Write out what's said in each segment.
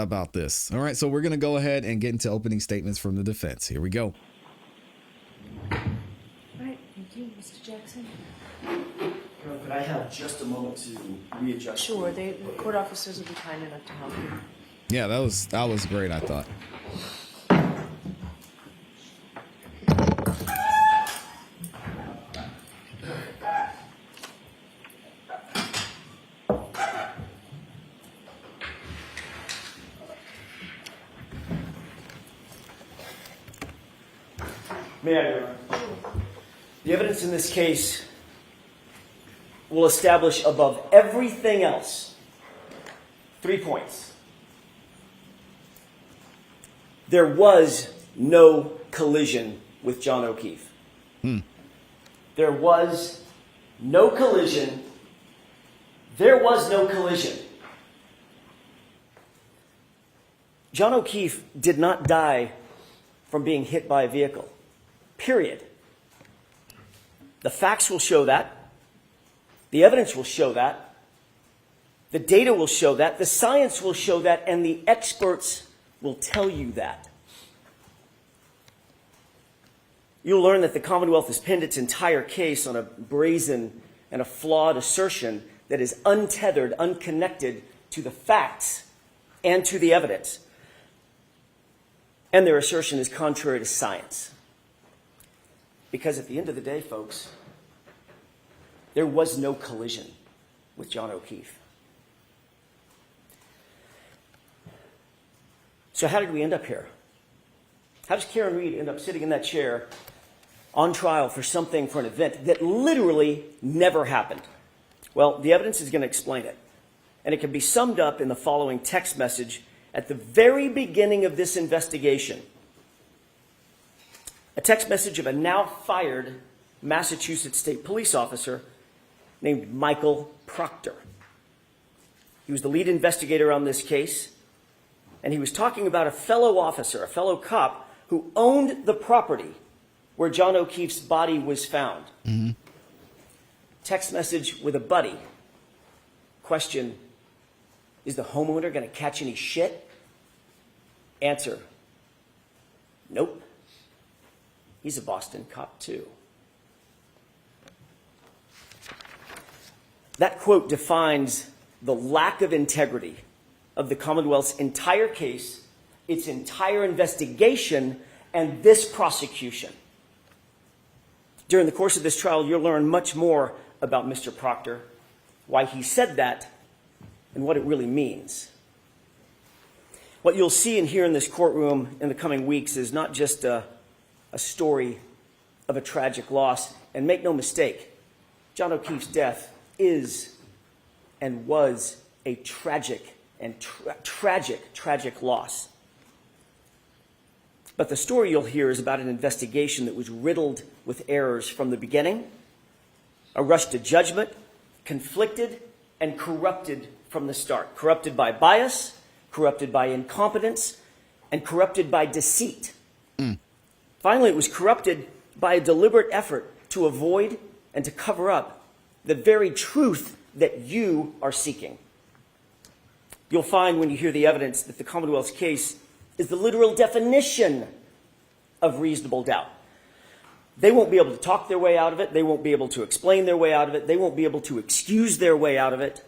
about this. All right, so we're going to go ahead and get into opening statements from the defense. Here we go. All right, thank you, Mr. Jackson. Could I have just a moment to readjust? Sure, the court officers will be kind enough to help you. Yeah, that was great, I thought. May I, Your Honor? The evidence in this case will establish above everything else 3 points. There was no collision with John O'Keefe. There was no collision. There was no collision. John O'Keefe did not die from being hit by a vehicle. Period. The facts will show that. The evidence will show that. The data will show that. The science will show that. And the experts will tell you that. You'll learn that the Commonwealth has pinned its entire case on a brazen and a flawed assertion that is untethered, unconnected to the facts and to the evidence. And their assertion is contrary to science. Because at the end of the day, folks, there was no collision with John O'Keefe. So how did we end up here? How does Karen Reed end up sitting in that chair on trial for an event that literally never happened? Well, the evidence is going to explain it. And it can be summed up in the following text message at the very beginning of this investigation. A text message of a now fired Massachusetts State Police officer named Michael Proctor. He was the lead investigator on this case, and he was talking about a fellow officer, a fellow cop, who owned the property where John O'Keefe's body was found. Mm-hmm. Text message with a buddy. Question, is the homeowner going to catch any shit? Answer, nope. He's a Boston cop too. That quote defines the lack of integrity of the Commonwealth's entire case, its entire investigation, and this prosecution. During the course of this trial, you'll learn much more about Mr. Proctor, why he said that, and what it really means. What you'll see and hear in this courtroom in the coming weeks is not just a story of a tragic loss. And make no mistake, John O'Keefe's death is and was a tragic loss. But the story you'll hear is about an investigation that was riddled with errors from the beginning, a rush to judgment, conflicted and corrupted from the start. Corrupted by bias, corrupted by incompetence, and corrupted by deceit. Finally, it was corrupted by a deliberate effort to avoid and to cover up the very truth that you are seeking. You'll find when you hear the evidence that the Commonwealth's case is the literal definition of reasonable doubt. They won't be able to talk their way out of it. They won't be able to explain their way out of it. They won't be able to excuse their way out of it.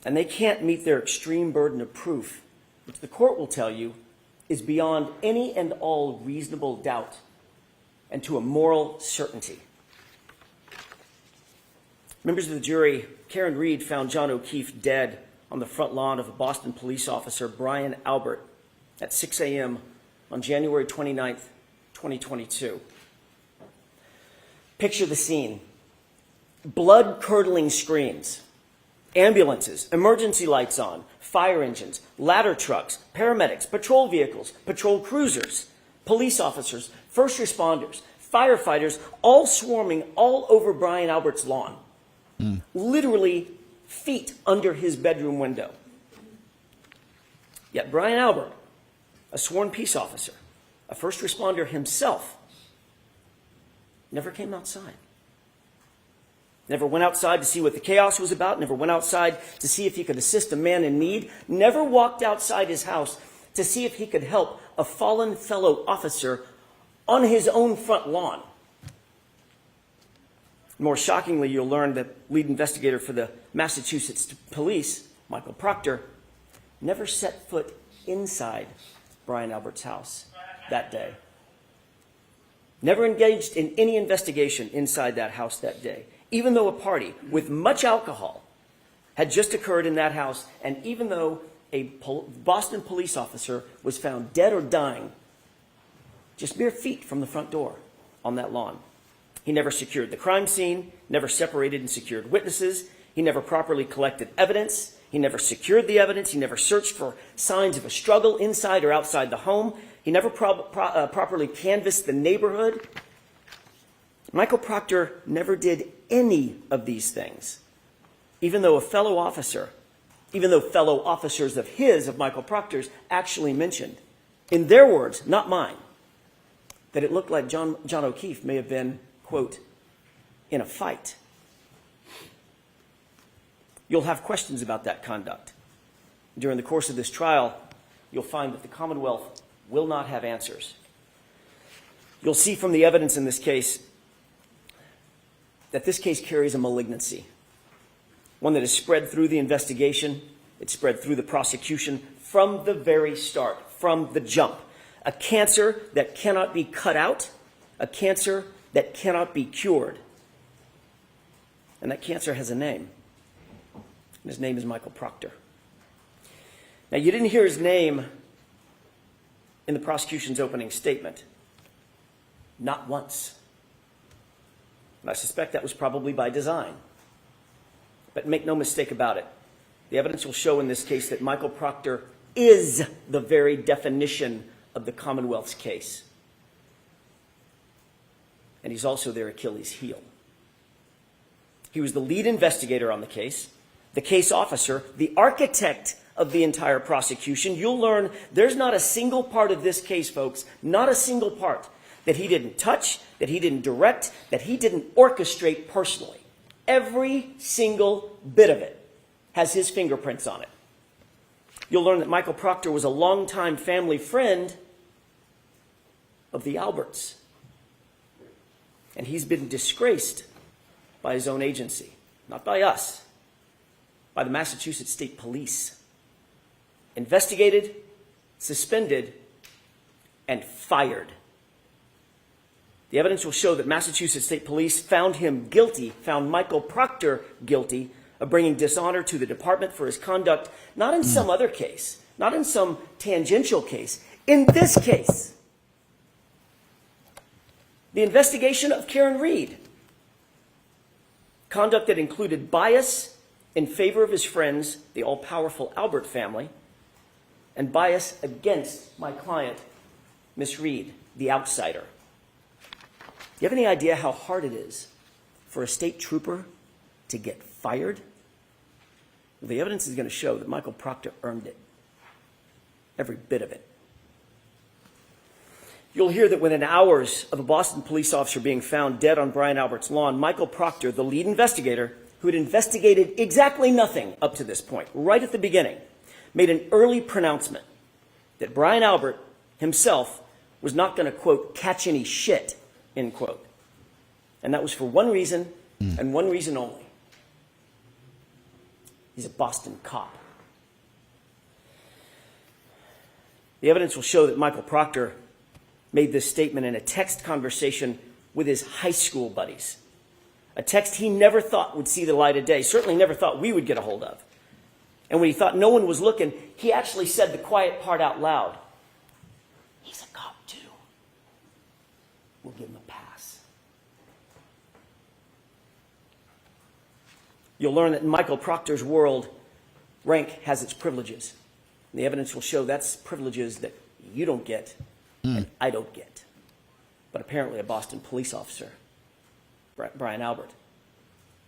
And they can't meet their extreme burden of proof, which the court will tell you is beyond any and all reasonable doubt and to a moral certainty. Members of the jury, Karen Reed found John O'Keefe dead on the front lawn of a Boston police officer, Brian Albert, at 6 a.m. on January 29th, 2022. Picture the scene. Blood-curdling screams, ambulances, emergency lights on, fire engines, ladder trucks, paramedics, patrol vehicles, patrol cruisers, police officers, first responders, firefighters, all swarming all over Brian Albert's lawn. Literally feet under his bedroom window. Yet Brian Albert, a sworn peace officer, a first responder himself, never came outside. Never went outside to see what the chaos was about. Never went outside to see if he could assist a man in need. Never walked outside his house to see if he could help a fallen fellow officer on his own front lawn. More shockingly, you'll learn that lead investigator for the Massachusetts police, Michael Proctor, never set foot inside Brian Albert's house that day. Never engaged in any investigation inside that house that day, even though a party with much alcohol had just occurred in that house, and even though a Boston police officer was found dead or dying just mere feet from the front door on that lawn. He never secured the crime scene, never separated and secured witnesses. He never properly collected evidence. He never secured the evidence. He never searched for signs of a struggle inside or outside the home. He never properly canvassed the neighborhood. Michael Proctor never did any of these things, even though fellow officers of Michael Proctor's actually mentioned, in their words, not mine, that it looked like John O'Keefe may have been, quote, in a fight. You'll have questions about that conduct. During the course of this trial, you'll find that the Commonwealth will not have answers. You'll see from the evidence in this case that this case carries a malignancy, one that is spread through the investigation, it's spread through the prosecution from the very start, from the jump. A cancer that cannot be cut out, a cancer that cannot be cured. And that cancer has a name. And his name is Michael Proctor. Now, you didn't hear his name in the prosecution's opening statement. Not once. And I suspect that was probably by design. But make no mistake about it. The evidence will show in this case that Michael Proctor is the very definition of the Commonwealth's case. And he's also their Achilles heel. He was the lead investigator on the case officer, the architect of the entire prosecution. You'll learn there's not a single part of this case, folks, not a single part, that he didn't touch, that he didn't direct, that he didn't orchestrate personally. Every single bit of it has his fingerprints on it. You'll learn that Michael Proctor was a longtime family friend of the Alberts. And he's been disgraced by his own agency, not by us, by the Massachusetts State Police. Investigated, suspended, and fired. The evidence will show that Massachusetts State Police found him guilty, found Michael Proctor guilty of bringing dishonor to the department for his conduct, not in some other case, not in some tangential case, in this case. The investigation of Karen Reed. Conduct that included bias in favor of his friends, the all-powerful Albert family, and bias against my client, Miss Reed, the outsider. Do you have any idea how hard it is for a state trooper to get fired? Well, the evidence is going to show that Michael Proctor earned it. Every bit of it. You'll hear that within hours of a Boston police officer being found dead on Brian Albert's lawn, Michael Proctor, the lead investigator, who had investigated exactly nothing up to this point, right at the beginning, made an early pronouncement that Brian Albert himself was not going to, quote, catch any shit, end quote. And that was for one reason and one reason only. He's a Boston cop. The evidence will show that Michael Proctor made this statement in a text conversation with his high school buddies. A text he never thought would see the light of day, certainly never thought we would get a hold of. And when he thought no one was looking, he actually said the quiet part out loud. He's a cop too. We'll give him a pass. You'll learn that in Michael Proctor's world, rank has its privileges. And the evidence will show that's privileges that you don't get and I don't get. But apparently a Boston police officer, Brian Albert,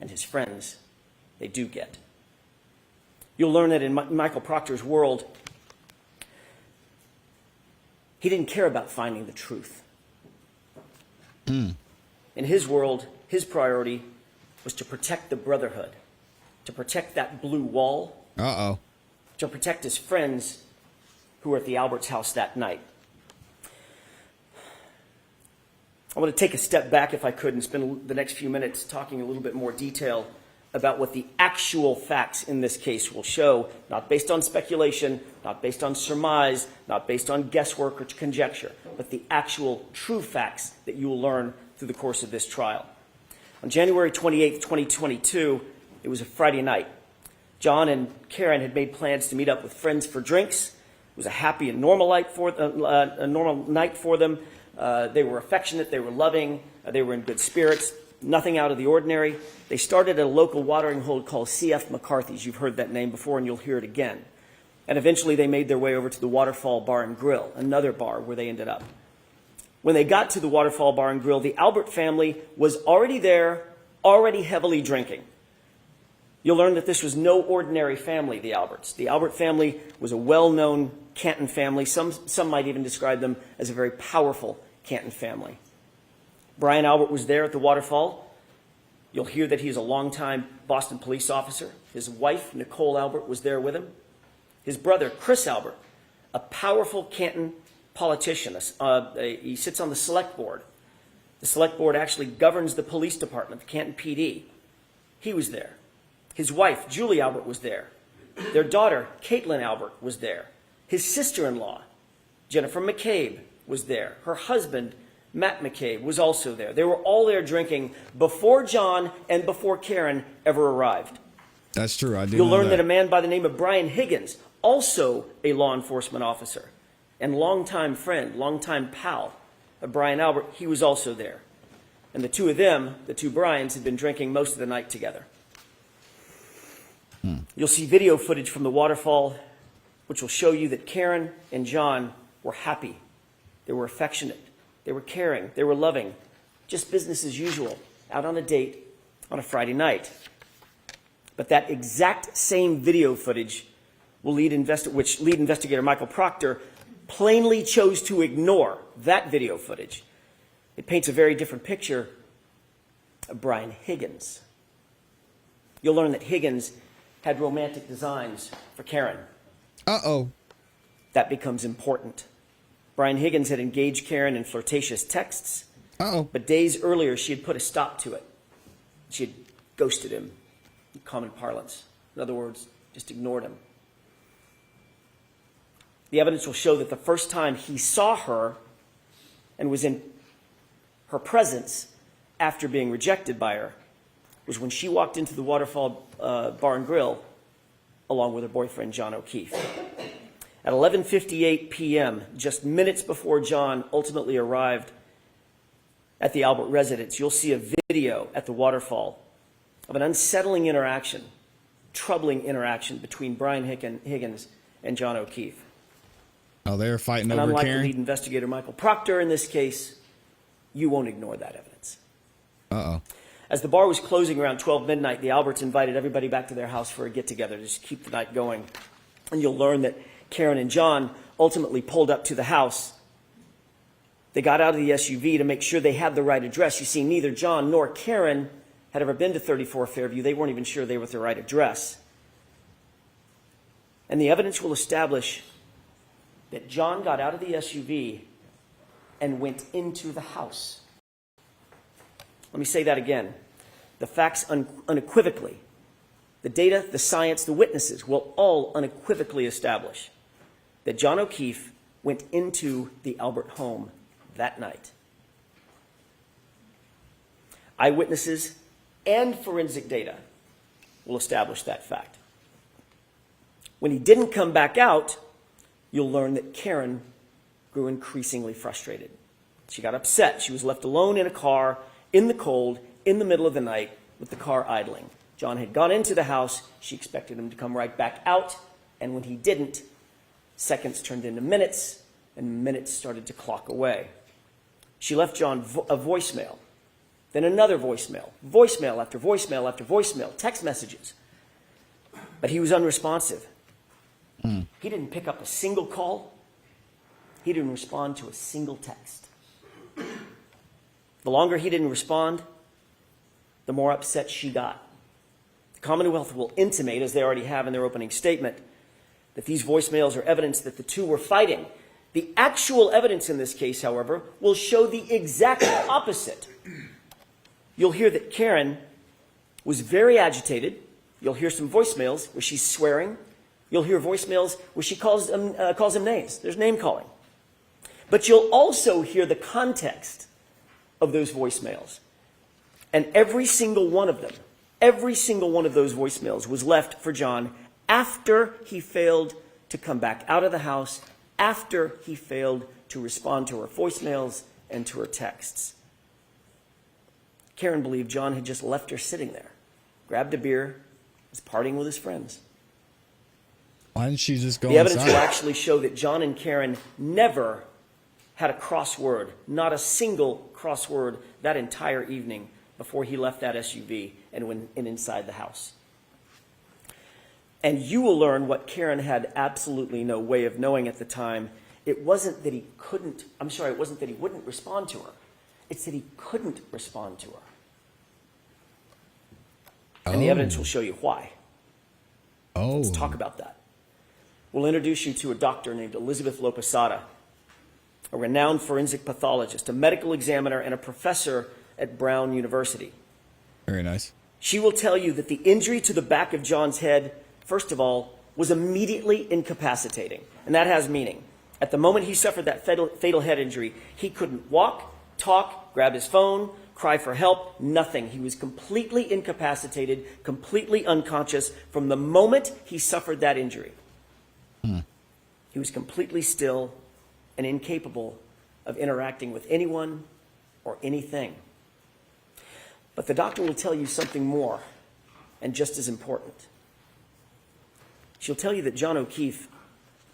and his friends, they do get. You'll learn that in Michael Proctor's world, he didn't care about finding the truth. In his world, his priority was to protect the brotherhood, to protect that blue wall, Uh-oh. to protect his friends who were at the Alberts house that night. I want to take a step back, if I could, and spend the next few minutes talking a little bit more detail about what the actual facts in this case will show, not based on speculation, not based on surmise, not based on guesswork or conjecture, but the actual true facts that you will learn through the course of this trial. On January 28th, 2022, it was a Friday night. John and Karen had made plans to meet up with friends for drinks. It was a happy and normal night for them. They were affectionate, they were loving, they were in good spirits, nothing out of the ordinary. They started at a local watering hole called C.F. McCarthy's. You've heard that name before and you'll hear it again. And eventually they made their way over to the Waterfall Bar and Grill, another bar where they ended up. When they got to the Waterfall Bar and Grill, the Albert family was already there, already heavily drinking. You'll learn that this was no ordinary family, the Alberts. The Albert family was a well-known Canton family. Some might even describe them as a very powerful Canton family. Brian Albert was there at the waterfall. You'll hear that he's a longtime Boston police officer. His wife, Nicole Albert, was there with him. His brother, Chris Albert, a powerful Canton politician. He sits on the select board. The select board actually governs the police department, the Canton PD. He was there. His wife, Julie Albert, was there. Their daughter, Caitlin Albert, was there. His sister-in-law, Jennifer McCabe, was there. Her husband, Matt McCabe, was also there. They were all there drinking before John and before Karen ever arrived. That's true. I do. You'll learn that a man by the name of Brian Higgins, also a law enforcement officer and longtime friend, longtime pal of Brian Albert, he was also there. And the two of them, the two Bryans, had been drinking most of the night together. You'll see video footage from the waterfall, which will show you that Karen and John were happy. They were affectionate. They were caring. They were loving. Just business as usual, out on a date on a Friday night. But that exact same video footage which lead investigator Michael Proctor plainly chose to ignore that video footage. It paints a very different picture of Brian Higgins. You'll learn that Higgins had romantic designs for Karen. Uh-oh. That becomes important. Brian Higgins had engaged Karen in flirtatious texts. Uh-oh. But days earlier, she had put a stop to it. She had ghosted him, in common parlance. In other words, just ignored him. The evidence will show that the first time he saw her and was in her presence after being rejected by her was when she walked into the Waterfall Bar and Grill along with her boyfriend, John O'Keefe. At 11:58 p.m., just minutes before John ultimately arrived at the Albert residence, you'll see a video at the waterfall of an unsettling interaction, troubling interaction between Brian Higgins and John O'Keefe. Oh, they were fighting And over unlike Karen? the lead investigator, Michael Proctor, in this case, you won't ignore that evidence. Uh-oh. As the bar was closing around 12 midnight, the Alberts invited everybody back to their house for a get-together to just keep the night going. And you'll learn that Karen and John ultimately pulled up to the house. They got out of the SUV to make sure they had the right address. You see, neither John nor Karen had ever been to 34 Fairview. They weren't even sure they were at the right address. And the evidence will establish that John got out of the SUV and went into the house. Let me say that again. The facts unequivocally, the data, the science, the witnesses will all unequivocally establish that John O'Keefe went into the Albert home that night. Eyewitnesses and forensic data will establish that fact. When he didn't come back out, you'll learn that Karen grew increasingly frustrated. She got upset. She was left alone in a car, in the cold, in the middle of the night, with the car idling. John had gone into the house. She expected him to come right back out. And when he didn't, seconds turned into minutes, and minutes started to clock away. She left John a voicemail, then another voicemail, voicemail after voicemail after voicemail, text messages. But he was unresponsive. He didn't pick up a single call. He didn't respond to a single text. The longer he didn't respond, the more upset she got. The Commonwealth will intimate, as they already have in their opening statement, that these voicemails are evidence that the two were fighting. The actual evidence in this case, however, will show the exact opposite. You'll hear that Karen was very agitated. You'll hear some voicemails where she's swearing. You'll hear voicemails where she calls him names. There's name calling. But you'll also hear the context of those voicemails. And every single one of them, every single one of those voicemails was left for John after he failed to come back out of the house, after he failed to respond to her voicemails and to her texts. Karen believed John had just left her sitting there, grabbed a beer, was partying with his friends. Why didn't she just go The evidence inside? will actually show that John and Karen never had a crossword, not a single crossword that entire evening before he left that SUV and went inside the house. And you will learn what Karen had absolutely no way of knowing at the time. It wasn't that he wouldn't respond to her. It's that he couldn't respond to her. And the evidence will show you why. Let's talk about that. We'll introduce you to a doctor named Elizabeth Lopesada, a renowned forensic pathologist, a medical examiner, and a professor at Brown University. Very nice. She will tell you that the injury to the back of John's head, first of all, was immediately incapacitating. And that has meaning. At the moment he suffered that fatal head injury, he couldn't walk, talk, grab his phone, cry for help, nothing. He was completely incapacitated, completely unconscious from the moment he suffered that injury. He was completely still and incapable of interacting with anyone or anything. But the doctor will tell you something more, and just as important. She'll tell you that John O'Keefe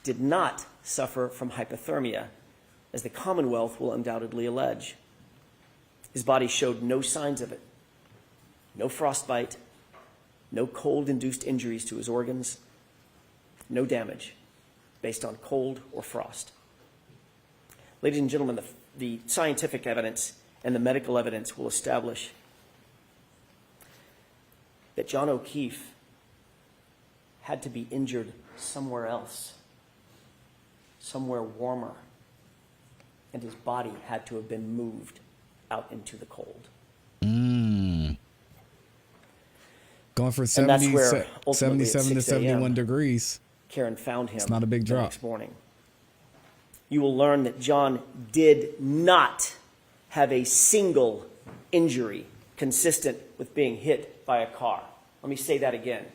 did not suffer from hypothermia, as the Commonwealth will undoubtedly allege. His body showed no signs of it. No frostbite, no cold-induced injuries to his organs, no damage based on cold or frost. Ladies and gentlemen, the scientific evidence and the medical evidence will establish that John O'Keefe had to be injured somewhere else, somewhere warmer, and his body had to have been moved out into the cold. Going for And that's where, 77 to 6 a.m., 71 degrees. Karen found him. It's not a big the drop. next morning. You will learn that John did not have a single injury consistent with being hit by a car. Let me say that again.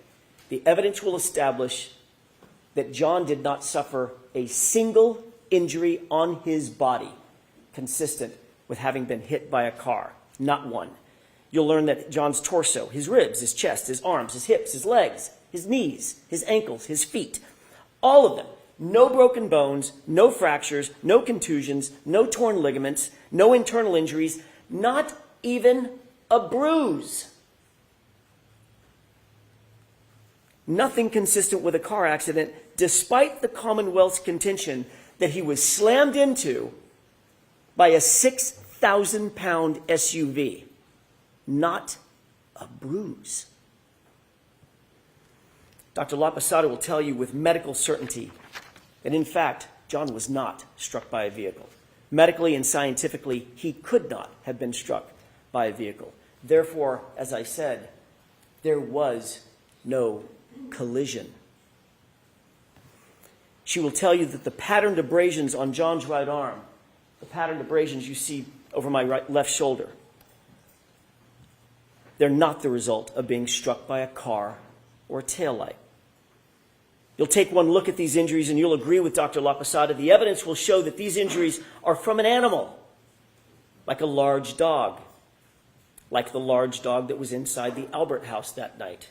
The evidence will establish that John did not suffer a single injury on his body consistent with having been hit by a car. Not one. You'll learn that John's torso, his ribs, his chest, his arms, his hips, his legs, his knees, his ankles, his feet, all of them, no broken bones, no fractures, no contusions, no torn ligaments, no internal injuries, not even a bruise. Nothing consistent with a car accident, despite the Commonwealth's contention that he was slammed into by a 6,000-pound SUV. Not a bruise. Dr. Lopesada will tell you with medical certainty that, in fact, John was not struck by a vehicle. Medically and scientifically, he could not have been struck by a vehicle. Therefore, as I said, there was no collision. She will tell you that the patterned abrasions on John's right arm, the patterned abrasions you see over my left shoulder, they're not the result of being struck by a car or a taillight. You'll take one look at these injuries and you'll agree with Dr. Lopesada. The evidence will show that these injuries are from an animal, like a large dog, like the large dog that was inside the Albert house that night.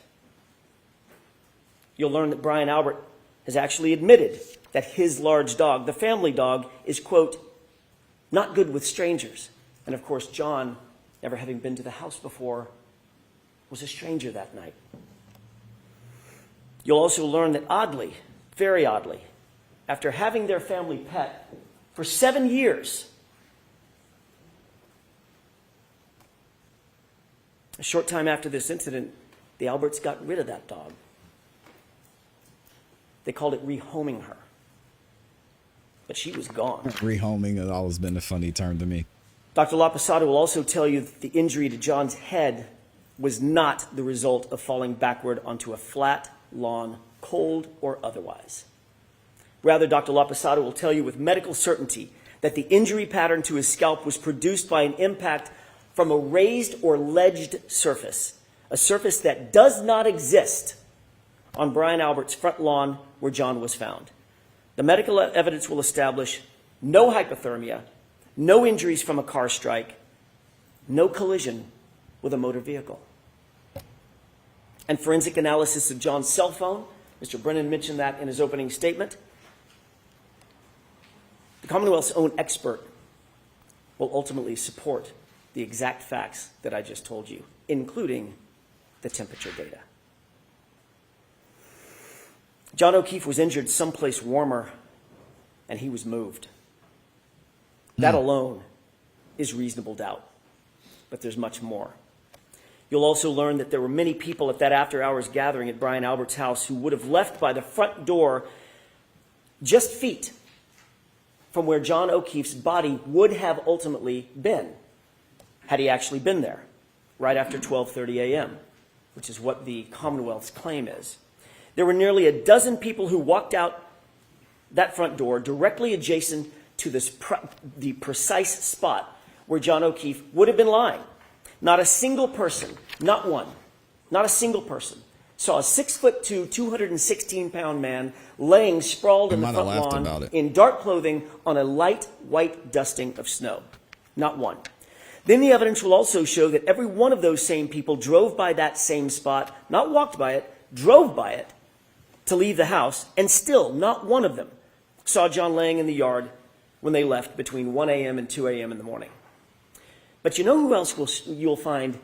You'll learn that Brian Albert has actually admitted that his large dog, the family dog, is, quote, not good with strangers. And of course, John, never having been to the house before, was a stranger that night. You'll also learn that oddly, very oddly, after having their family pet for 7 years, A short time after this incident, the Alberts got rid of that dog. They called it rehoming her. But she was gone. Rehoming has always been a funny term to me. Dr. LaPosada will also tell you that the injury to John's head was not the result of falling backward onto a flat lawn, cold or otherwise. Rather, Dr. LaPosada will tell you with medical certainty that the injury pattern to his scalp was produced by an impact from a raised or ledged surface, a surface that does not exist on Brian Albert's front lawn where John was found. The medical evidence will establish no hypothermia, no injuries from a car strike, no collision with a motor vehicle. And forensic analysis of John's cell phone, Mr. Brennan mentioned that in his opening statement. The Commonwealth's own expert will ultimately support the exact facts that I just told you, including the temperature data. John O'Keefe was injured someplace warmer, and he was moved. That alone is reasonable doubt, but there's much more. You'll also learn that there were many people at that after-hours gathering at Brian Albert's house who would have left by the front door just feet from where John O'Keefe's body would have ultimately been, had he actually been there, right after 12:30 a.m., which is what the Commonwealth's claim is. There were nearly a dozen people who walked out that front door directly adjacent to the precise spot where John O'Keefe would have been lying. Not a single person, not one, not a single person, saw a 6'2", 216-pound man laying sprawled in the front lawn in dark clothing on a light white dusting of snow. Not one. Then the evidence will also show that every one of those same people drove by that same spot, not walked by it, drove by it to leave the house, and still not one of them saw John laying in the yard when they left between 1 a.m. and 2 a.m. in the morning. But you know who else you'll find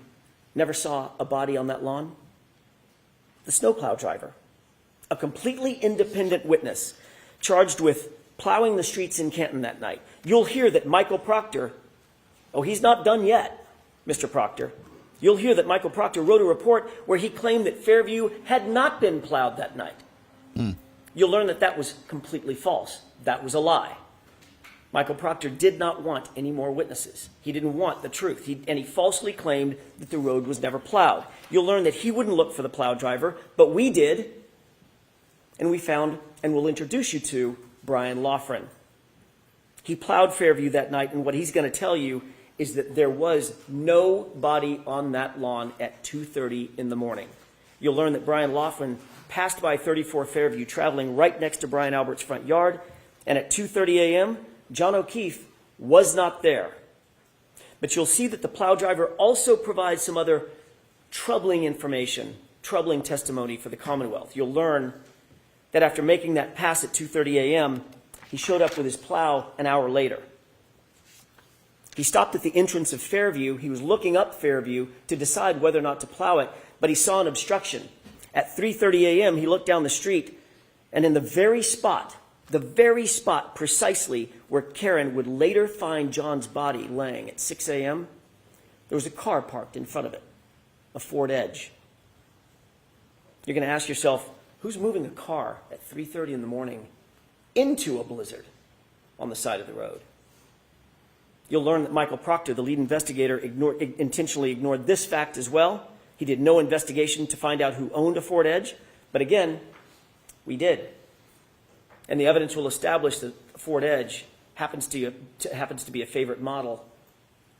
never saw a body on that lawn? The snowplow driver, a completely independent witness charged with plowing the streets in Canton that night. You'll hear that Michael Proctor, oh, he's not done yet, Mr. Proctor. You'll hear that Michael Proctor wrote a report where he claimed that Fairview had not been plowed that night. You'll learn that that was completely false. That was a lie. Michael Proctor did not want any more witnesses. He didn't want the truth, and he falsely claimed that the road was never plowed. You'll learn that he wouldn't look for the plow driver, but we did, and we found, and we'll introduce you to, Brian Loughran. He plowed Fairview that night, and what he's going to tell you is that there was no body on that lawn at 2:30 in the morning. You'll learn that Brian Loughran passed by 34 Fairview, traveling right next to Brian Albert's front yard, and at 2:30 a.m., John O'Keefe was not there. But you'll see that the plow driver also provides some other troubling information, troubling testimony for the Commonwealth. You'll learn that after making that pass at 2:30 a.m., he showed up with his plow an hour later. He stopped at the entrance of Fairview. He was looking up Fairview to decide whether or not to plow it, but he saw an obstruction. At 3:30 a.m., he looked down the street, and in the very spot precisely where Karen would later find John's body laying at 6 a.m., there was a car parked in front of it, a Ford Edge. You're going to ask yourself, who's moving a car at 3:30 in the morning into a blizzard on the side of the road? You'll learn that Michael Proctor, the lead investigator, intentionally ignored this fact as well. He did no investigation to find out who owned a Ford Edge, but again, we did. And the evidence will establish that a Ford Edge happens to be a favorite model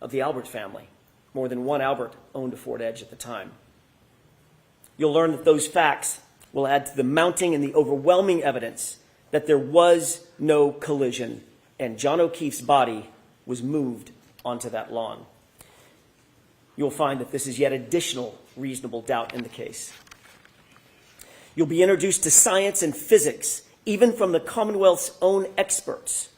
of the Albert family. More than one Albert owned a Ford Edge at the time. You'll learn that those facts will add to the mounting and the overwhelming evidence that there was no collision and John O'Keefe's body was moved onto that lawn. You'll find that this is yet additional reasonable doubt in the case. You'll be introduced to science and physics, even from the Commonwealth's own experts.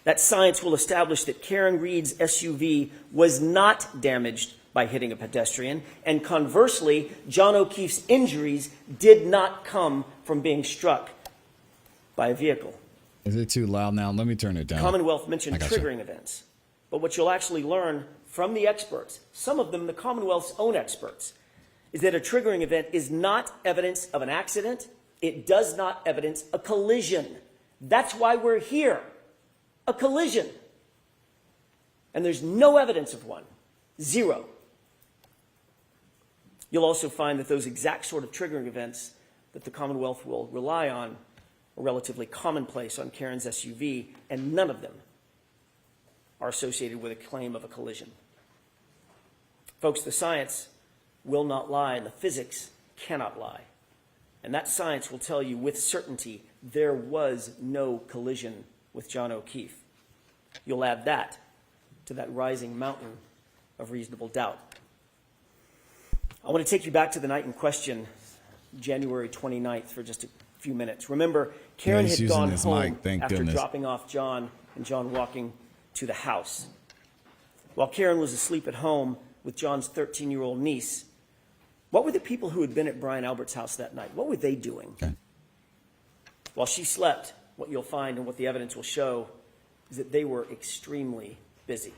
That science will establish that Karen Reed's SUV was not damaged by hitting a pedestrian, and conversely, John O'Keefe's injuries did not come from being struck by a vehicle. Is it too loud now? Let me turn it down. Commonwealth mentioned triggering events. But what you'll actually learn from the experts, some of them the Commonwealth's own experts, is that a triggering event is not evidence of an accident. It does not evidence a collision. That's why we're here. A collision. And there's no evidence of one. Zero. You'll also find that those exact sort of triggering events that the Commonwealth will rely on are relatively commonplace on Karen's SUV, and none of them are associated with a claim of a collision. Folks, the science will not lie, and the physics cannot lie. And that science will tell you with certainty there was no collision with John O'Keefe. You'll add that to that rising mountain of reasonable doubt. I want to take you back to the night in question, January 29th, for just a few minutes. Remember, Karen had gone home after dropping off John, and John walking to the house. While Karen was asleep at home with John's 13-year-old niece, what were the people who had been at Brian Albert's house that night? What were they doing? Okay. While she slept, what you'll find and what the evidence will show is that they were extremely busy.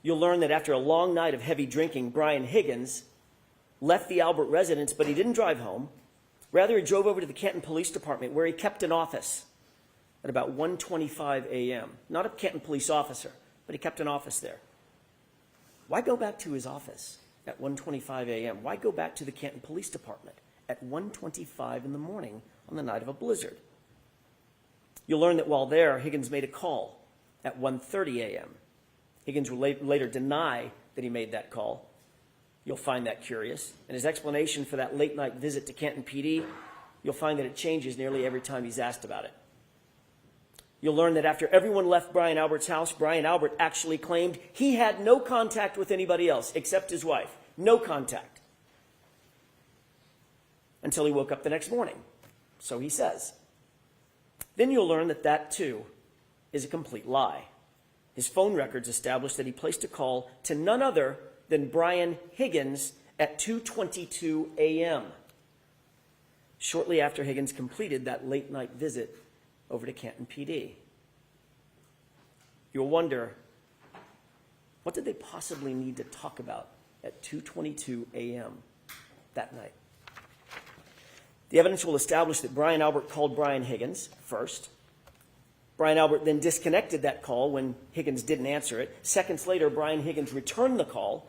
You'll learn that after a long night of heavy drinking, Brian Higgins left the Albert residence, but he didn't drive home. Rather, he drove over to the Canton Police Department, where he kept an office at about 1:25 a.m. Not a Canton police officer, but he kept an office there. Why go back to his office at 1:25 a.m.? Why go back to the Canton Police Department at 1:25 in the morning on the night of a blizzard? You'll learn that while there, Higgins made a call at 1:30 a.m. Higgins will later deny that he made that call. You'll find that curious. And his explanation for that late-night visit to Canton PD, you'll find that it changes nearly every time he's asked about it. You'll learn that after everyone left Brian Albert's house, Brian Albert actually claimed he had no contact with anybody else except his wife. No contact. Until he woke up the next morning. So he says. Then you'll learn that that, too, is a complete lie. His phone records establish that he placed a call to none other than Brian Higgins at 2:22 a.m., shortly after Higgins completed that late-night visit over to Canton PD. You'll wonder, what did they possibly need to talk about at 2:22 a.m. that night? The evidence will establish that Brian Albert called Brian Higgins first. Brian Albert then disconnected that call when Higgins didn't answer it. Seconds later, Brian Higgins returned the call.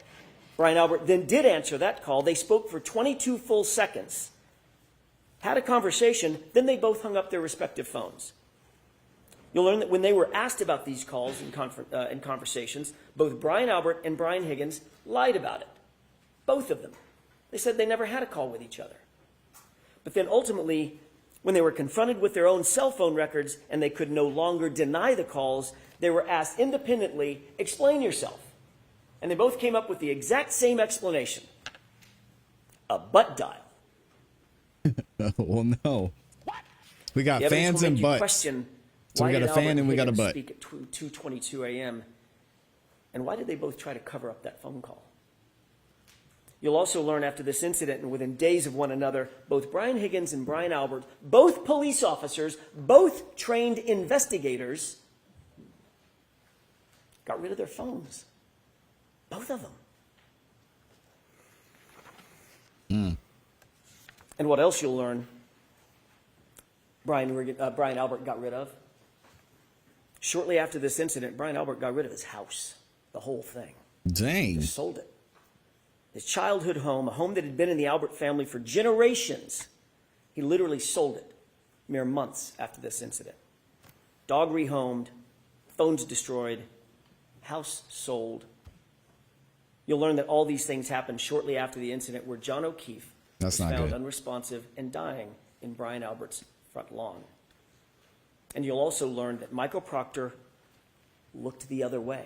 Brian Albert then did answer that call. They spoke for 22 full seconds, had a conversation, then they both hung up their respective phones. You'll learn that when they were asked about these calls and conversations, both Brian Albert and Brian Higgins lied about it. Both of them. They said they never had a call with each other. But then ultimately, when they were confronted with their own cell phone records and they could no longer deny the calls, they were asked independently, explain yourself. And they both came up with the exact same explanation. A butt dial. Well, no. What? We got fans and butts. So we got a fan and we got a butt. Speak at 2:22 a.m. And why did they both try to cover up that phone call? You'll also learn after this incident and within days of one another, both Brian Higgins and Brian Albert, both police officers, both trained investigators, got rid of their phones. Both of them. And what else you'll learn Brian Albert got rid of? Shortly after this incident, Brian Albert got rid of his house, the whole thing. Dang. He sold it. His childhood home, a home that had been in the Albert family for generations, he literally sold it mere months after this incident. Dog rehomed, phones destroyed, house sold. You'll learn that all these things happened shortly after the incident where John O'Keefe was found unresponsive and dying in Brian Albert's front lawn. And you'll also learn that Michael Proctor looked the other way.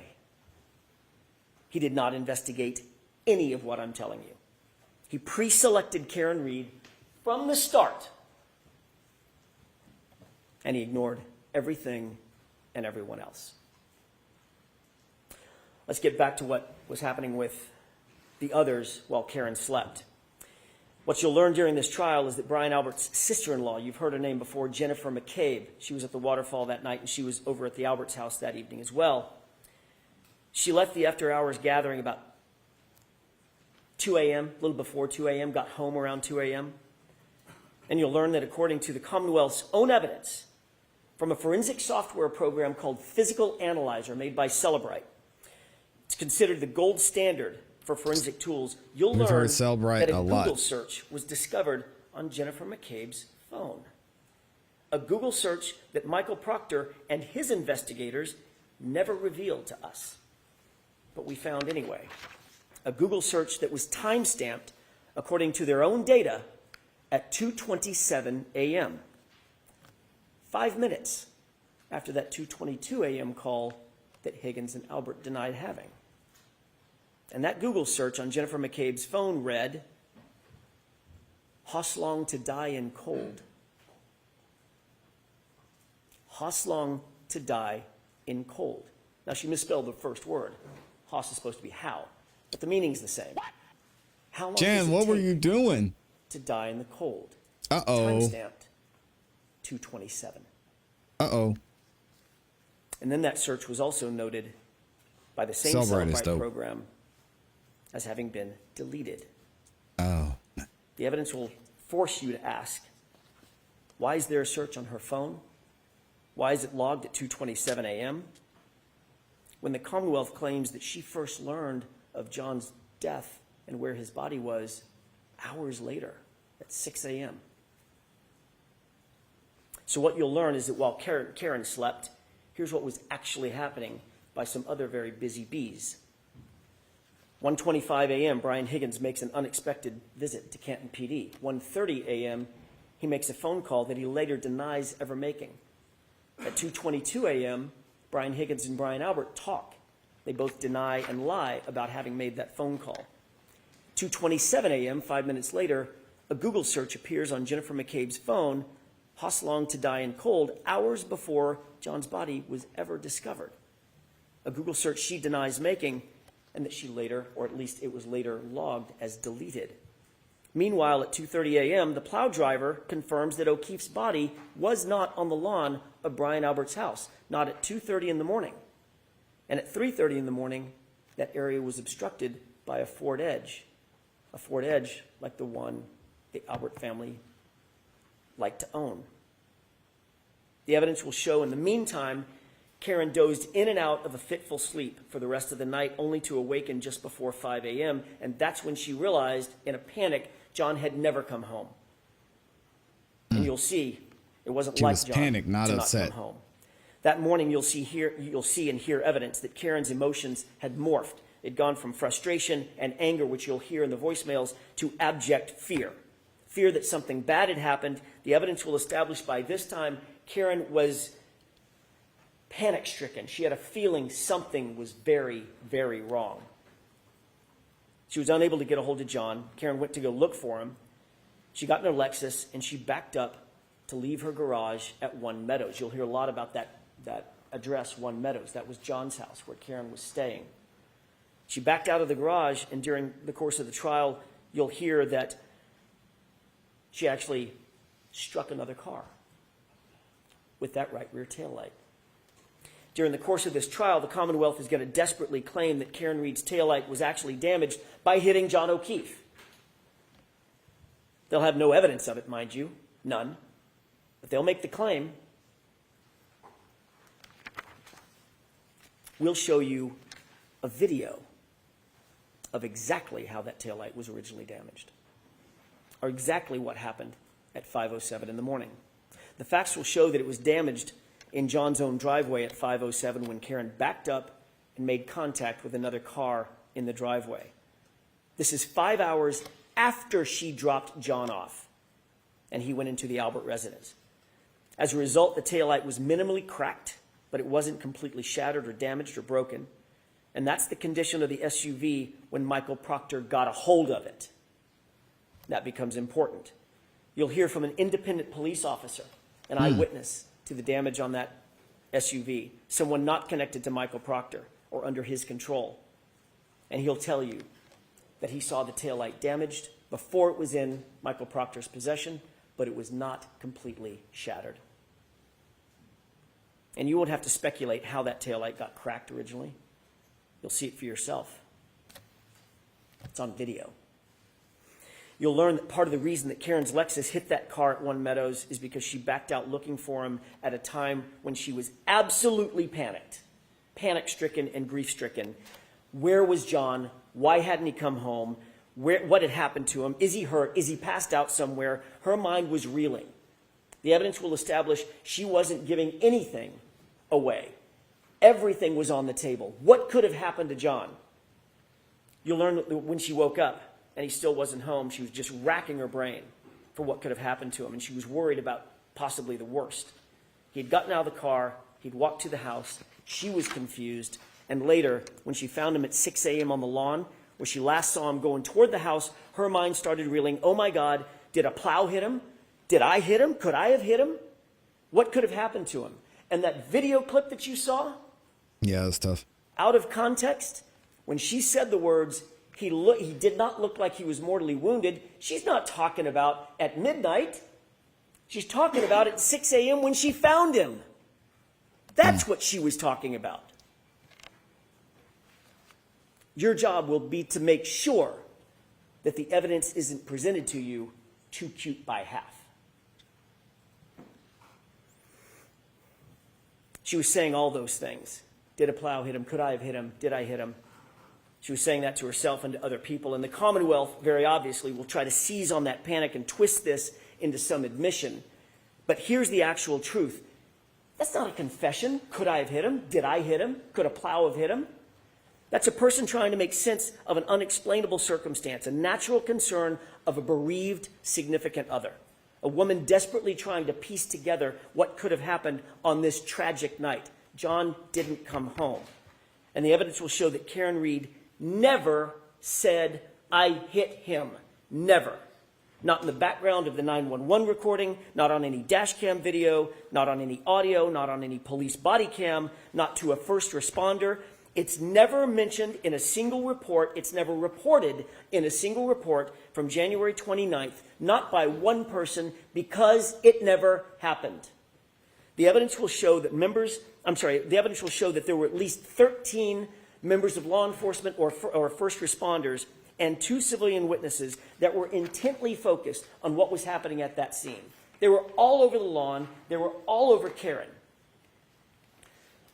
He did not investigate any of what I'm telling you. He pre-selected Karen Reed from the start, and he ignored everything and everyone else. Let's get back to what was happening with the others while Karen slept. What you'll learn during this trial is that Brian Albert's sister-in-law, you've heard her name before, Jennifer McCabe, she was at the waterfall that night and she was over at the Alberts' house that evening as well. She left the after-hours gathering about 2 a.m., a little before 2 a.m., got home around 2 a.m. And you'll learn that according to the Commonwealth's own evidence from a forensic software program called Physical Analyzer made by Celebrite, it's considered the gold standard for forensic tools. You'll We've heard learn Celebrite that a a lot. Google search was discovered on Jennifer McCabe's phone. A Google search that Michael Proctor and his investigators never revealed to us, but we found anyway. A Google search that was time-stamped, according to their own data, at 2:27 a.m., 5 minutes after that 2:22 a.m. call that Higgins and Albert denied having. And that Google search on Jennifer McCabe's phone read, "Hoslong to die in cold." Hoslong to die in cold. Now, she misspelled the first word. Hos is supposed to be how, but the meaning's the same. How long Jan, does it what were take you doing? to die in the cold? Uh-oh. Time-stamped 2:27. Uh-oh. And then that search was also noted by the same Celebrite is Celebrite dope. program as having been deleted. Oh. The evidence will force you to ask, why is there a search on her phone? Why is it logged at 2:27 a.m.? When the Commonwealth claims that she first learned of John's death and where his body was hours later at 6 a.m. So what you'll learn is that while Karen slept, here's what was actually happening by some other very busy bees. 1:25 a.m., Brian Higgins makes an unexpected visit to Canton PD. 1:30 a.m., he makes a phone call that he later denies ever making. At 2:22 a.m., Brian Higgins and Brian Albert talk. They both deny and lie about having made that phone call. 2:27 a.m., 5 minutes later, a Google search appears on Jennifer McCabe's phone, "Hoslong to die in cold," hours before John's body was ever discovered. A Google search she denies making, and that she later, or at least it was later logged as deleted. Meanwhile, at 2:30 a.m., the plow driver confirms that O'Keefe's body was not on the lawn of Brian Albert's house, not at 2:30 in the morning. And at 3:30 in the morning, that area was obstructed by a Ford Edge like the one the Albert family liked to own. The evidence will show in the meantime, Karen dozed in and out of a fitful sleep for the rest of the night, only to awaken just before 5 a.m., and that's when she realized, in a panic, John had never come home. And you'll see, it wasn't She like was John panicked, not to upset. not come home. That morning, you'll see and hear evidence that Karen's emotions had morphed. It'd gone from frustration and anger, which you'll hear in the voicemails, to abject fear. Fear that something bad had happened. The evidence will establish by this time Karen was panic-stricken. She had a feeling something was very, very wrong. She was unable to get a hold of John. Karen went to go look for him. She got in her Lexus, and she backed up to leave her garage at One Meadows. You'll hear a lot about that address, One Meadows. That was John's house where Karen was staying. She backed out of the garage, and during the course of the trial, you'll hear that she actually struck another car with that right rear taillight. During the course of this trial, the Commonwealth is going to desperately claim that Karen Reed's taillight was actually damaged by hitting John O'Keefe. They'll have no evidence of it, mind you, none. But they'll make the claim. We'll show you a video of exactly how that taillight was originally damaged, or exactly what happened at 5:07 in the morning. The facts will show that it was damaged in John's own driveway at 5:07 when Karen backed up and made contact with another car in the driveway. This is 5 hours after she dropped John off and he went into the Albert residence. As a result, the taillight was minimally cracked, but it wasn't completely shattered or damaged or broken. And that's the condition of the SUV when Michael Proctor got a hold of it. That becomes important. You'll hear from an independent police officer, an eyewitness to the damage on that SUV, someone not connected to Michael Proctor or under his control. And he'll tell you that he saw the taillight damaged before it was in Michael Proctor's possession, but it was not completely shattered. And you won't have to speculate how that taillight got cracked originally. You'll see it for yourself. It's on video. You'll learn that part of the reason that Karen's Lexus hit that car at One Meadows is because she backed out looking for him at a time when she was absolutely panic-stricken and grief-stricken. Where was John? Why hadn't he come home? What had happened to him? Is he hurt? Is he passed out somewhere? Her mind was reeling. The evidence will establish she wasn't giving anything away. Everything was on the table. What could have happened to John? You'll learn that when she woke up and he still wasn't home, she was just racking her brain for what could have happened to him, and she was worried about possibly the worst. He had gotten out of the car. He'd walked to the house. She was confused. And later, when she found him at 6 a.m. on the lawn, where she last saw him going toward the house, her mind started reeling, oh my God, did a plow hit him? Did I hit him? Could I have hit him? What could have happened to him? And that video clip that you saw? Yeah, that's tough. Out of context, when she said the words, he did not look like he was mortally wounded, she's not talking about at midnight. She's talking about at 6 a.m. when she found him. That's what she was talking about. Your job will be to make sure that the evidence isn't presented to you too cute by half. She was saying all those things. Did a plow hit him? Could I have hit him? Did I hit him? She was saying that to herself and to other people. And the Commonwealth, very obviously, will try to seize on that panic and twist this into some admission. But here's the actual truth. That's not a confession. Could I have hit him? Did I hit him? Could a plow have hit him? That's a person trying to make sense of an unexplainable circumstance, a natural concern of a bereaved significant other, a woman desperately trying to piece together what could have happened on this tragic night. John didn't come home. And the evidence will show that Karen Reed never said, I hit him. Never. Not in the background of the 911 recording, not on any dash cam video, not on any audio, not on any police body cam, not to a first responder. It's never mentioned in a single report. It's never reported in a single report from January 29th, not by one person, because it never happened. The evidence will show that there were at least 13 members of law enforcement or first responders and 2 civilian witnesses that were intently focused on what was happening at that scene. They were all over the lawn. They were all over Karen.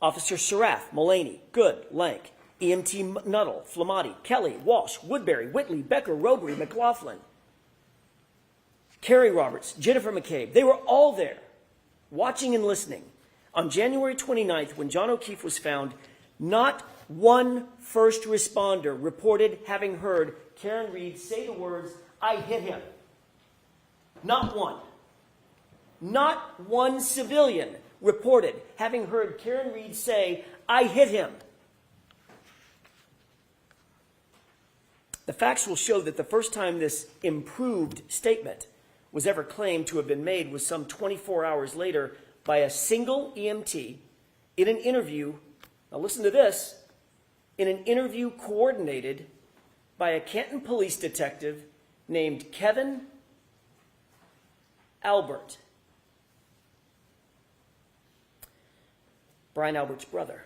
Officer Sarath, Mullaney, Good, Lank, EMT Nuttall, Flamati, Kelly, Walsh, Woodbury, Whitley, Becker, Robery, McLaughlin, Carrie Roberts, Jennifer McCabe. They were all there, watching and listening. On January 29th, when John O'Keefe was found, not one first responder reported having heard Karen Reed say the words, I hit him. Not one. Not one civilian reported having heard Karen Reed say, I hit him. The facts will show that the first time this improved statement was ever claimed to have been made was some 24 hours later by a single EMT in an interview. Now listen to this. In an interview coordinated by a Canton police detective named Kevin Albert. Brian Albert's brother.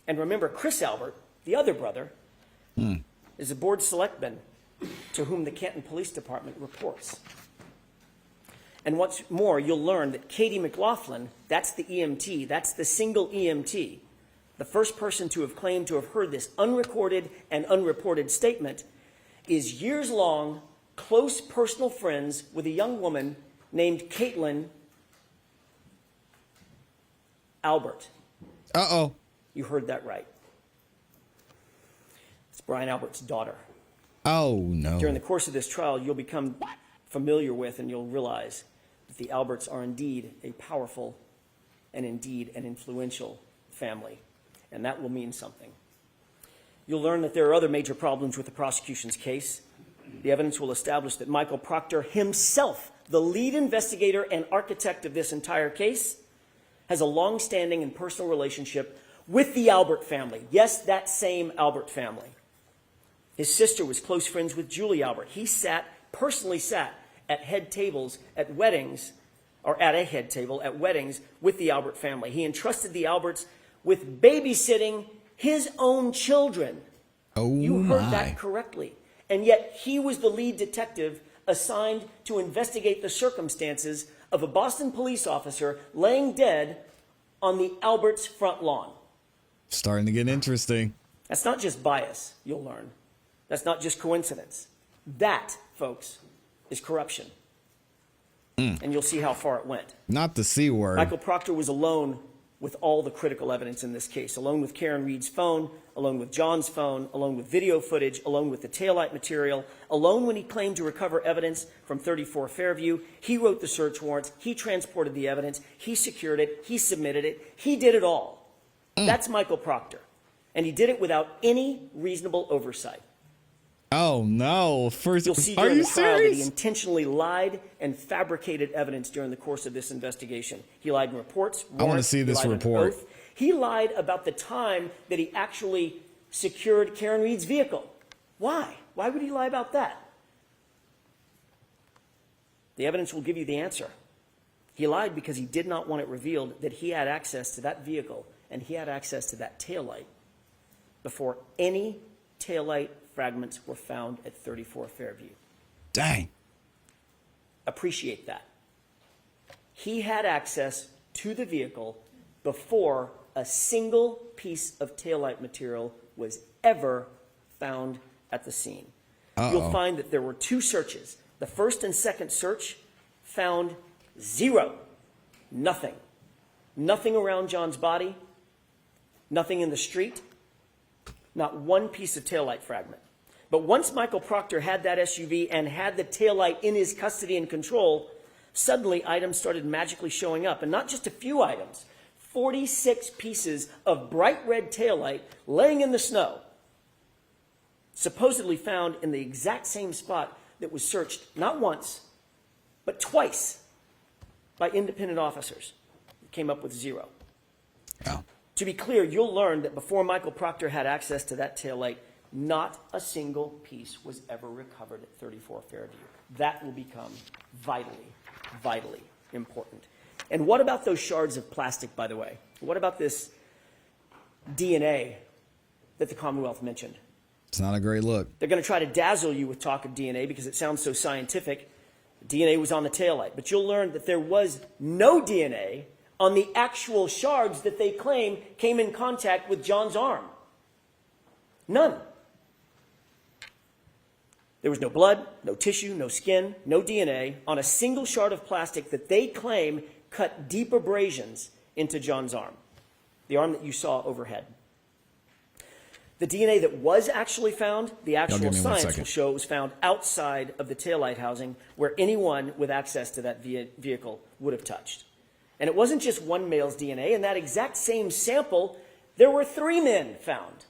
And remember, Chris Albert, the other brother, is a board selectman to whom the Canton Police Department reports. And what's more, you'll learn that Katie McLaughlin, that's the EMT, that's the single EMT, the first person to have claimed to have heard this unrecorded and unreported statement, is years-long close personal friends with a young woman named Caitlin Albert. Uh-oh. You heard that right. It's Brian Albert's daughter. Oh, no. During the course of this trial, you'll become familiar with and you'll realize that the Alberts are indeed a powerful and indeed an influential family. And that will mean something. You'll learn that there are other major problems with the prosecution's case. The evidence will establish that Michael Proctor himself, the lead investigator and architect of this entire case, has a long-standing and personal relationship with the Albert family. Yes, that same Albert family. His sister was close friends with Julie Albert. He personally sat at head tables at weddings, or at a head table at weddings with the Albert family. He entrusted the Alberts with babysitting His own children. Oh, you heard my. that correctly. And yet he was the lead detective assigned to investigate the circumstances of a Boston police officer laying dead on the Alberts front lawn. Starting to get interesting. That's not just bias, you'll learn. That's not just coincidence. That, folks, is corruption. And you'll see how far it went. Not the C word. Michael Proctor was alone with all the critical evidence in this case, alone with Karen Reed's phone, alone with John's phone, alone with video footage, alone with the taillight material, alone when he claimed to recover evidence from 34 Fairview. He wrote the search warrants. He transported the evidence. He secured it. He submitted it. He did it all. That's Michael Proctor. And he did it without any reasonable oversight. Oh, no. You'll see Are during you the trial that he serious? intentionally lied and fabricated evidence during the course of this investigation. He lied in reports. I want to see this report. He lied about the time that he actually secured Karen Reed's vehicle. Why? Why would he lie about that? The evidence will give you the answer. He lied because he did not want it revealed that he had access to that vehicle and he had access to that taillight before any taillight fragments were found at 34 Fairview. Dang. Appreciate that. He had access to the vehicle before a single piece of taillight material was ever found at the scene. You'll find that there were two searches. The first and second search found zero. Nothing. Nothing around John's body. Nothing in the street. Not one piece of taillight fragment. But once Michael Proctor had that SUV and had the taillight in his custody and control, suddenly items started magically showing up. And not just a few items. 46 pieces of bright red taillight laying in the snow, supposedly found in the exact same spot that was searched not once, but twice by independent officers. It came up with zero. Oh. To be clear, you'll learn that before Michael Proctor had access to that taillight, not a single piece was ever recovered at 34 Fairview. That will become vitally, vitally important. And what about those shards of plastic, by the way? What about this DNA that the Commonwealth mentioned? It's not a great look. They're going to try to dazzle you with talk of DNA because it sounds so scientific. DNA was on the taillight. But you'll learn that there was no DNA on the actual shards that they claim came in contact with John's arm. None. There was no blood, no tissue, no skin, no DNA on a single shard of plastic that they claim cut deep abrasions into John's arm, the arm that you saw overhead. The DNA that was actually found, the actual science will show it was found outside of the taillight housing where anyone with access to that vehicle would have touched. And it wasn't just one male's DNA. In that exact same sample, there were 3 men found,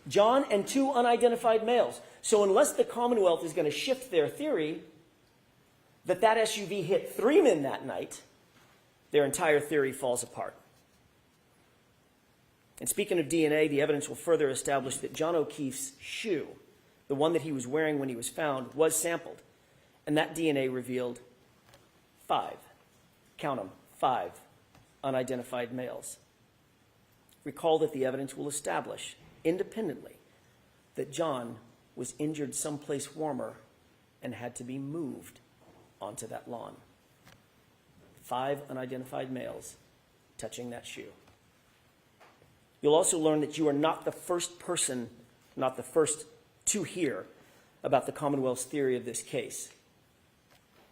John and 2 unidentified males. So unless the Commonwealth is going to shift their theory that that SUV hit 3 men that night, their entire theory falls apart. And speaking of DNA, the evidence will further establish that John O'Keefe's shoe, the one that he was wearing when he was found, was sampled. And that DNA revealed 5, count them, 5 unidentified males. Recall that the evidence will establish independently that John was injured someplace warmer and had to be moved onto that lawn. 5 unidentified males touching that shoe. You'll also learn that you are not the first person, not the first to hear about the Commonwealth's theory of this case,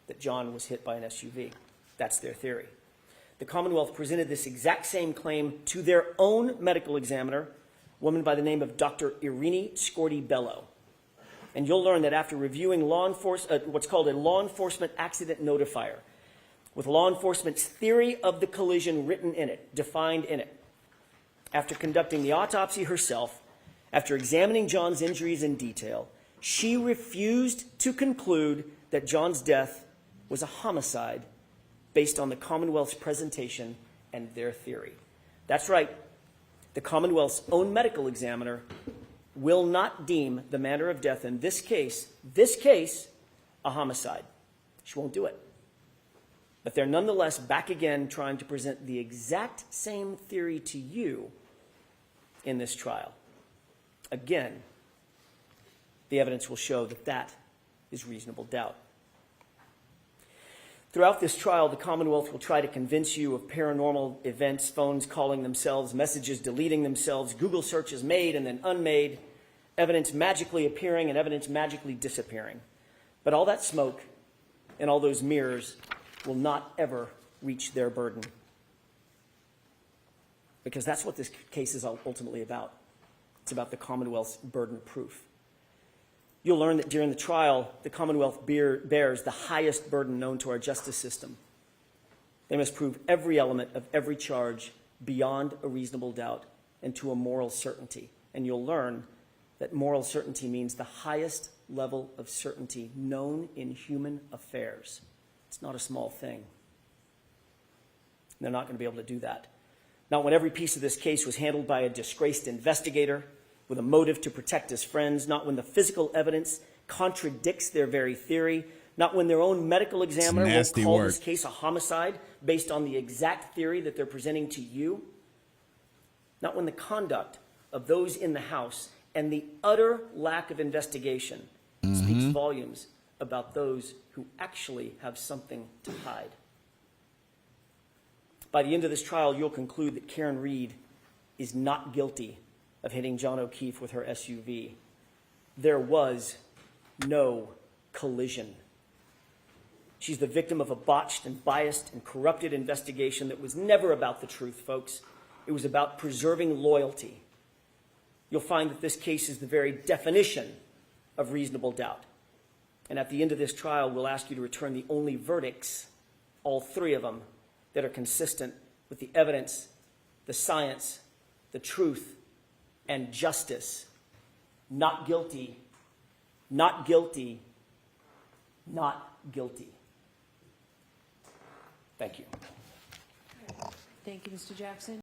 that John was hit by an SUV. That's their theory. The Commonwealth presented this exact same claim to their own medical examiner, a woman by the name of Dr. Irene Scorti-Bello. And you'll learn that after reviewing what's called a law enforcement accident notifier, with law enforcement's theory of the collision written in it, defined in it, after conducting the autopsy herself, after examining John's injuries in detail, she refused to conclude that John's death was a homicide based on the Commonwealth's presentation and their theory. That's right. The Commonwealth's own medical examiner will not deem the manner of death in this case, a homicide. She won't do it. But they're nonetheless back again trying to present the exact same theory to you in this trial. Again, the evidence will show that that is reasonable doubt. Throughout this trial, the Commonwealth will try to convince you of paranormal events, phones calling themselves, messages deleting themselves, Google searches made and then unmade, evidence magically appearing and evidence magically disappearing. But all that smoke and all those mirrors will not ever reach their burden. Because that's what this case is ultimately about. It's about the Commonwealth's burden of proof. You'll learn that during the trial, the Commonwealth bears the highest burden known to our justice system. They must prove every element of every charge beyond a reasonable doubt and to a moral certainty. And you'll learn that moral certainty means the highest level of certainty known in human affairs. It's not a small thing. They're not going to be able to do that. Not when every piece of this case was handled by a disgraced investigator with a motive to protect his friends, not when the physical evidence contradicts their very theory, not when their own medical examiner will call this case a homicide based on the exact theory that they're presenting to you, not when the conduct of those in the House and the utter lack of investigation speaks volumes about those who actually have something to hide. By the end of this trial, you'll conclude that Karen Reed is not guilty of hitting John O'Keefe with her SUV. There was no collision. She's the victim of a botched and biased and corrupted investigation that was never about the truth, folks. It was about preserving loyalty. You'll find that this case is the very definition of reasonable doubt. And at the end of this trial, we'll ask you to return the only verdicts, all three of them, that are consistent with the evidence, the science, the truth, and justice. Not guilty, not guilty, not guilty. Thank you. Thank you, Mr. Jackson.